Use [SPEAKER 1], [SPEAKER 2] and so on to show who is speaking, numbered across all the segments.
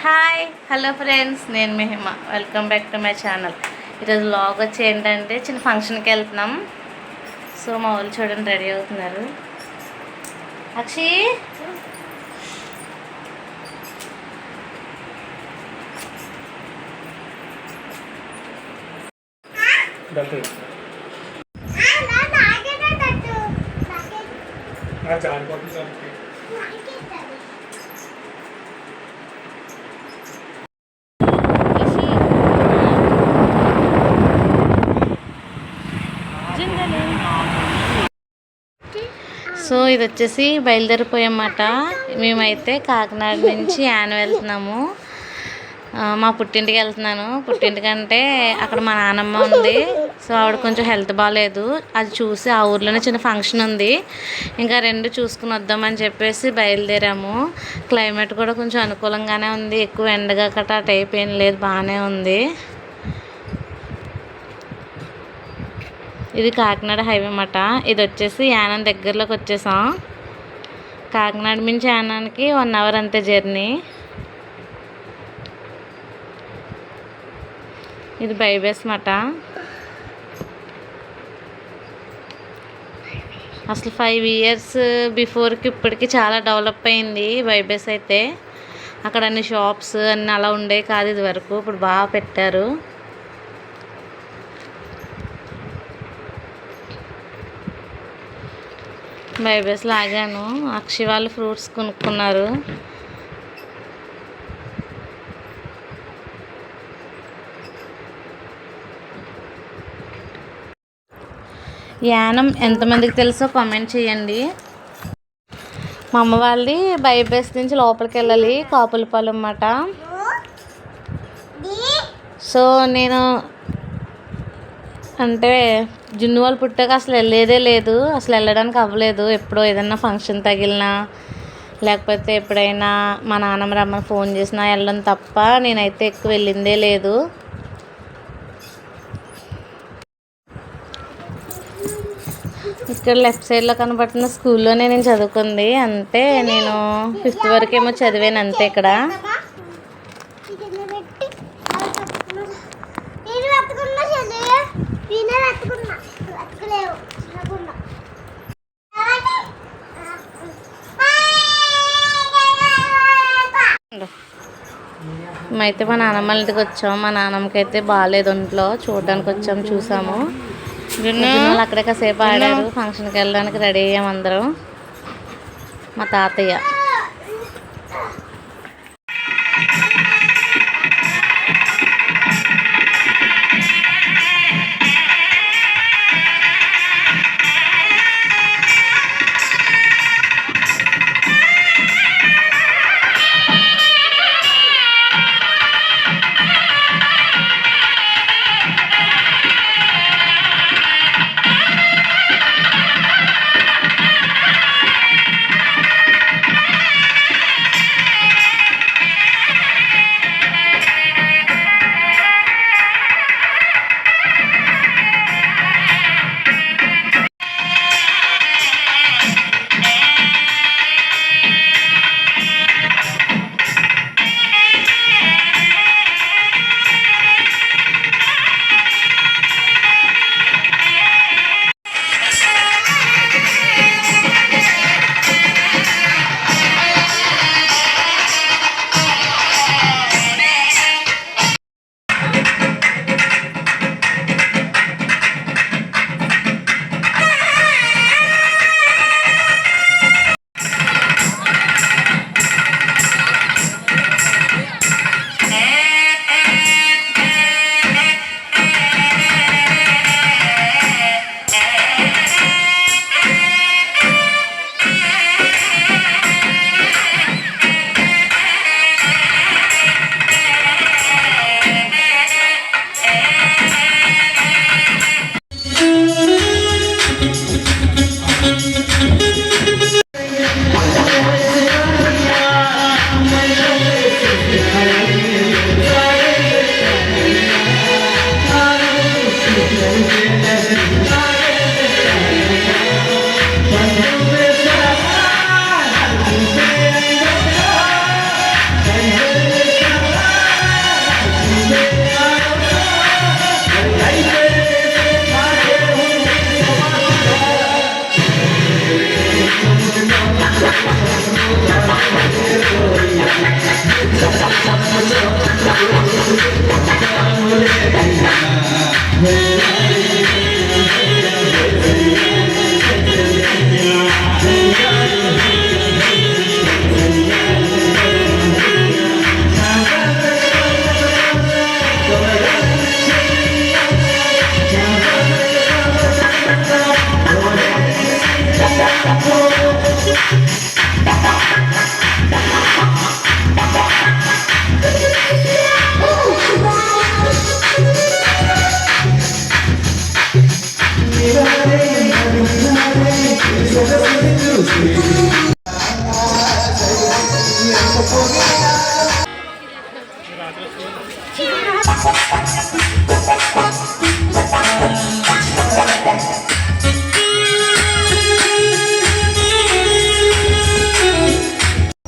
[SPEAKER 1] Hi hello friends, నేను Mehima. Welcome back to my channel. ఈరోజు vlog వచ్చి ఏంటంటే చిన్న ఫంక్షన్కి వెళ్తున్నాం. సో మా వాళ్ళు చూడండి రెడీ అవుతున్నారు. అక్షి సో ఇది వచ్చేసి బయలుదేరిపోయామాట. మేమైతే కాకినాడ నుంచి యాన్ వెళ్తున్నాము. మా పుట్టింటికి వెళ్తున్నాను. పుట్టింటికంటే అక్కడ మా నాన్నమ్మ ఉంది. సో ఆవిడ కొంచెం హెల్త్ బాగాలేదు. అది చూసి ఆ ఊర్లోనే చిన్న ఫంక్షన్ ఉంది, ఇంకా రెండు చూసుకుని వద్దామని చెప్పేసి బయలుదేరాము. క్లైమేట్ కూడా కొంచెం అనుకూలంగానే ఉంది, ఎక్కువ ఎండగా కట్ట టైప్ ఏం లేదు, బాగానే ఉంది. ఇది కాకినాడ హైవే అన్నమాట. ఇది వచ్చేసి యానం దగ్గరలోకి వచ్చేసాం. కాకినాడ నుంచి యానానికి 1 అవర్ అంతే జర్నీ. ఇది బైబేస్ అన్నమాట. అసలు 5 years బిఫోర్కి ఇప్పటికి చాలా డెవలప్ అయింది బైబేస్ అయితే. అక్కడ అన్ని షాప్స్ అన్నీ అలా ఉండే కాదు ఇది వరకు, ఇప్పుడు బాగా పెట్టారు. బైబేస్లో ఆగాను. అక్షి వాళ్ళు ఫ్రూట్స్ కొనుక్కున్నారు. యానం ఎంతమందికి తెలుసో కామెంట్ చేయండి. మా అమ్మ వాళ్ళది బైబేస్ నుంచి లోపలికి వెళ్ళాలి, కాపులపాలెం అన్నమాట. సో నేను అంటే జున్ను వాళ్ళు పుట్టాక అసలు వెళ్ళేదే లేదు, అసలు వెళ్ళడానికి అవ్వలేదు. ఎప్పుడో ఏదన్నా ఫంక్షన్ తగిలినా లేకపోతే ఎప్పుడైనా మా నాన్నమ్మ రమ్మని ఫోన్ చేసినా వెళ్ళడం తప్ప నేనైతే ఎక్కువ వెళ్ళిందే లేదు. ఇక్కడ లెఫ్ట్ సైడ్లో కనబడుతున్న స్కూల్లోనే నేను చదువుకుంది. అంతే, నేను 5th వరకు ఏమో చదివాను అంతే ఇక్కడ. అయితే మా నాన్నమ్మ ఇంటికి వచ్చాము. మా నాన్నమ్మకి అయితే బాగాలేదు ఒంట్లో, చూడడానికి వచ్చాము, చూసాము. వాళ్ళు అక్కడే కాసేపు ఆడారు. ఫంక్షన్కి వెళ్ళడానికి రెడీ అయ్యాము అందరం. మా తాతయ్య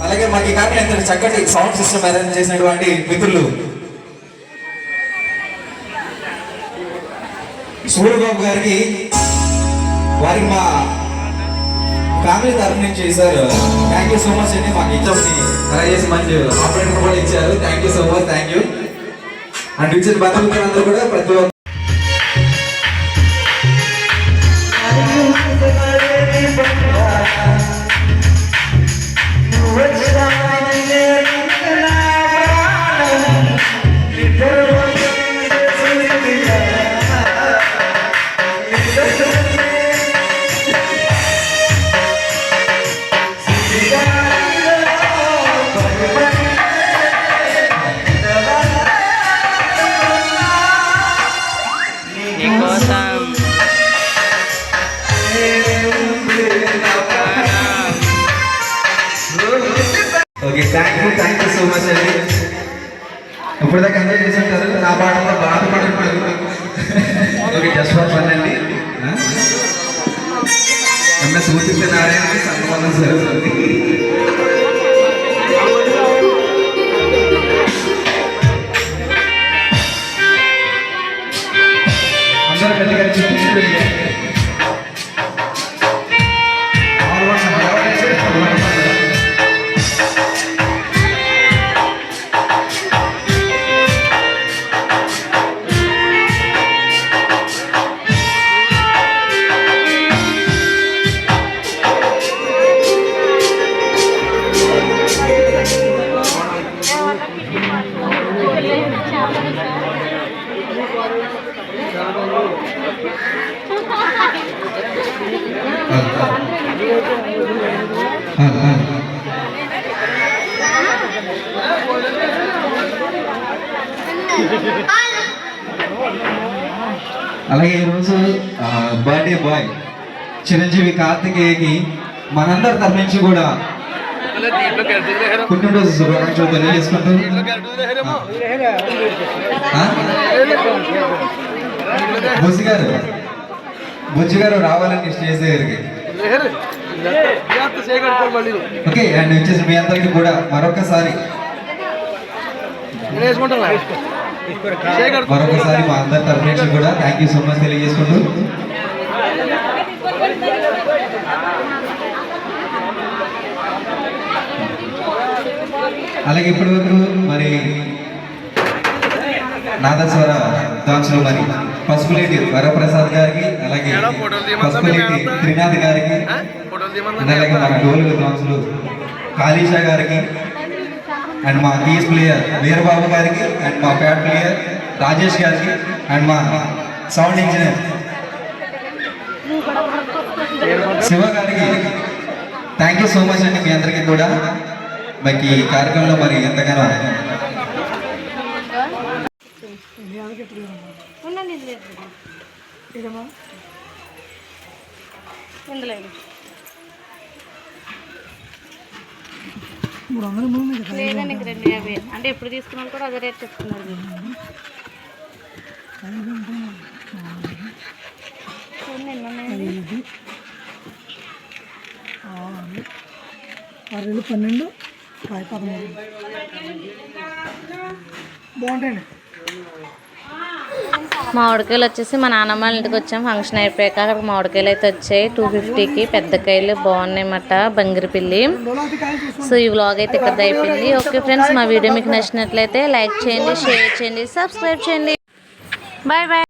[SPEAKER 2] అలాగే మాకు ఈ కార్యక్రమం చక్కటి సౌండ్ సిస్టమ్ అరేంజ్ చేసినటువంటి మిత్రులు సూర్యబాబు గారికి, వారికి మా ఫ్యామిలీ తరఫు నుంచి చేశారు. థ్యాంక్ యూ సో మచ్ అండి. మాకు ఎగ్జామ్ని అలా చేసి మంచి ఆపరేటర్ కూడా ఇచ్చారు. Thank you so much, thank you. And ఇచ్చిన బంధువులందరూ కూడా ప్రతి ఒక్క okay, thank you so much అండి. ఇప్పటిదాకా ఎంజాయ్ చేసి ఉంటారు. నా పాటలో బాధపడకూడదు. ఓకే, జస్ట్ ఫర్ ఫన్ అండి. ఎంఎస్ ఊపితే నారాయణ సన్మానం జరుగుతుంది. అందరూ పెళ్లి కలిసి అలాగే ఈరోజు బర్త్డే బాయ్ చిరంజీవి కార్తికేయకి మనందరి తరఫు నుంచి కూడా పుట్టినరోజు శుభాకాంక్షలు తెలియజేసుకుంటూ బుజ్జి గారు రావాలని స్టేజ్ దగ్గరికి. ఓకే, అండ్ వచ్చేసి మీ అందరికీ కూడా మరొకసారి మా అందరి తరఫు నుంచి కూడా థ్యాంక్ యూ సో మచ్ తెలియజేసుకుంటూ అలాగే ఇప్పటి వరకు మరి నాదస్వర డాన్స్లో మరి పసుపులేటి వరప్రసాద్ గారికి, అలాగే పసుపులేటి త్రినాథ్ గారికి, అలాగే మన డోలు డాన్స్లు కాళీషా గారికి, అండ్ మా కీస్ ప్లేయర్ వీరబాబు గారికి, అండ్ మా ప్యాడ్ ప్లేయర్ రాజేష్ గారికి, అండ్ మా సౌండ్ ఇంజనీర్ శివ గారికి థ్యాంక్ యూ సో మచ్ అండి. మీ అందరికీ కూడా మాకు ఈ కార్యక్రమంలో మరి ఎంతగానో
[SPEAKER 1] లేదండి 250 అంటే ఎప్పుడు తీసుకున్నాను కూడా అదే రేట్ చెప్తున్నారు.
[SPEAKER 3] ఆరు 12 13 బాగుంటాయండి.
[SPEAKER 1] మామిడికాయలు వచ్చేసి మా నాన్నమ్మ వాళ్ళ ఇంటికి వచ్చాం. ఫంక్షన్ అయిపోయాక అక్కడ మామిడికాయలు అయితే వచ్చాయి 250కి. పెద్ద కాయలు బాగున్నాయన్నమాట, బంగిరిపిల్లి. సో ఈ వ్లాగ్ అయితే ఇక్కడ అయిపోయింది. ఓకే ఫ్రెండ్స్, మా వీడియో మీకు నచ్చినట్లయితే లైక్ చేయండి, షేర్ చేయండి, సబ్స్క్రైబ్ చేయండి. Bye bye.